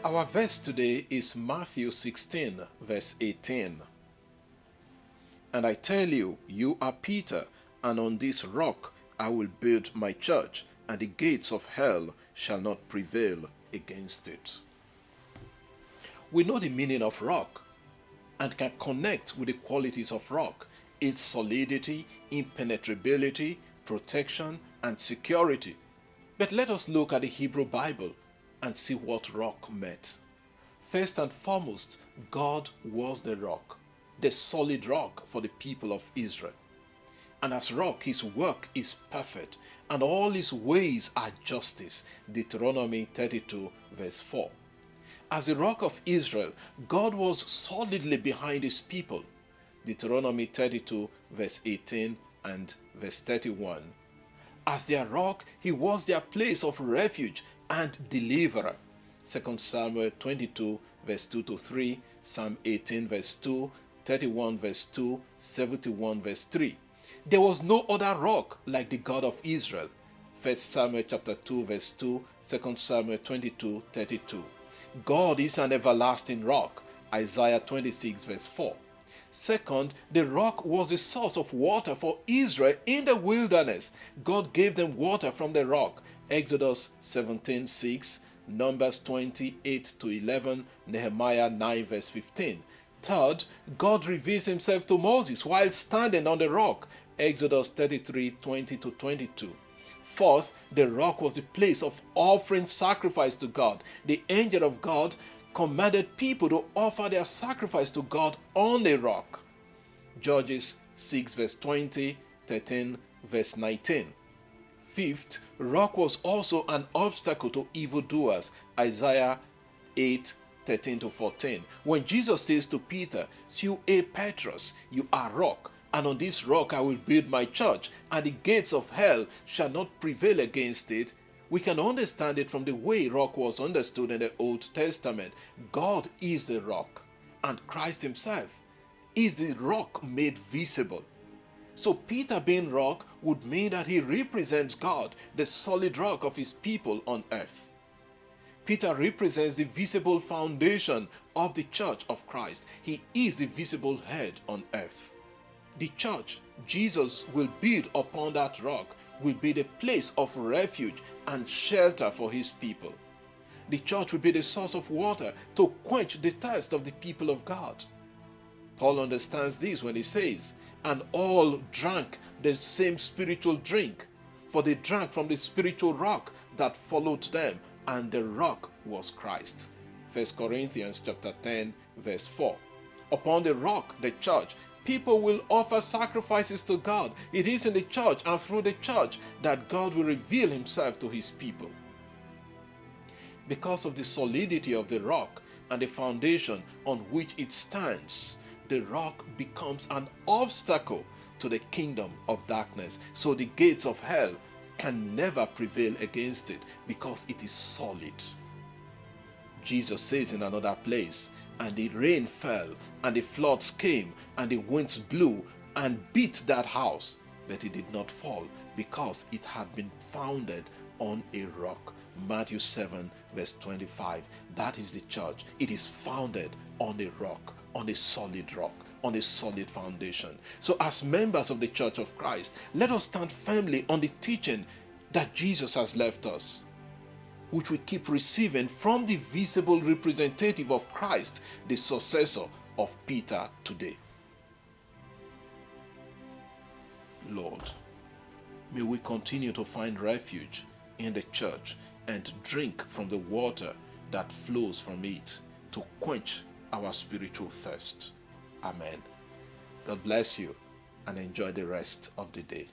Our verse today is Matthew 16, verse 18. And I tell you, you are Peter, and on this rock I will build my church, and the gates of hell shall not prevail against it. We know the meaning of rock and can connect with the qualities of rock, its solidity, impenetrability, protection, and security. But let us look at the Hebrew Bible and see what rock meant. First and foremost, God was the rock, the solid rock for the people of Israel. And as rock, his work is perfect, and all his ways are justice. Deuteronomy 32, verse 4. As the rock of Israel, God was solidly behind his people. Deuteronomy 32, verse 18 and verse 31. As their rock, he was their place of refuge and deliverer. 2 Samuel 22, verse 2 to 3, Psalm 18, verse 2, 31, verse 2, 71, verse 3. There was no other rock like the God of Israel. 1 Samuel chapter 2, verse 2, 2 Samuel 22, 32. God is an everlasting rock. Isaiah 26, verse 4. Second, the rock was the source of water for Israel in the wilderness. God gave them water from the rock. Exodus 17, 6, Numbers 28 to 11, Nehemiah 9, verse 15. Third, God reveals himself to Moses while standing on the rock. Exodus 33, 20 to 22. Fourth, the rock was the place of offering sacrifice to God. The angel of God commanded people to offer their sacrifice to God on a rock. Judges 6, verse 20, 13, verse 19. Fifth, rock was also an obstacle to evildoers. Isaiah 8, 13 to 14. When Jesus says to Peter, "You are Petrus, you are rock, and on this rock I will build my church, and the gates of hell shall not prevail against it," we can understand it from the way rock was understood in the Old Testament. God is the rock, and Christ himself is the rock made visible. So Peter being rock would mean that he represents God, the solid rock of his people on earth. Peter represents the visible foundation of the church of Christ. He is the visible head on earth. The church Jesus will build upon that rock will be the place of refuge and shelter for his people. The church will be the source of water to quench the thirst of the people of God. Paul understands this when he says, "And all drank the same spiritual drink, for they drank from the spiritual rock that followed them, and the rock was Christ." 1 Corinthians chapter 10, verse 4. Upon the rock, the church, people will offer sacrifices to God. It is in the church and through the church that God will reveal himself to his people. Because of the solidity of the rock and the foundation on which it stands, the rock becomes an obstacle to the kingdom of darkness. So the gates of hell can never prevail against it because it is solid. Jesus says in another place, "And the rain fell, and the floods came, and the winds blew and beat that house, but it did not fall because it had been founded on a rock." Matthew 7, verse 25. That is the church. It is founded on a rock, on a solid rock, on a solid foundation. So as members of the Church of Christ, let us stand firmly on the teaching that Jesus has left us, which we keep receiving from the visible representative of Christ, the successor of Peter today. Lord, may we continue to find refuge in the church and drink from the water that flows from it to quench our spiritual thirst. Amen. God bless you and enjoy the rest of the day.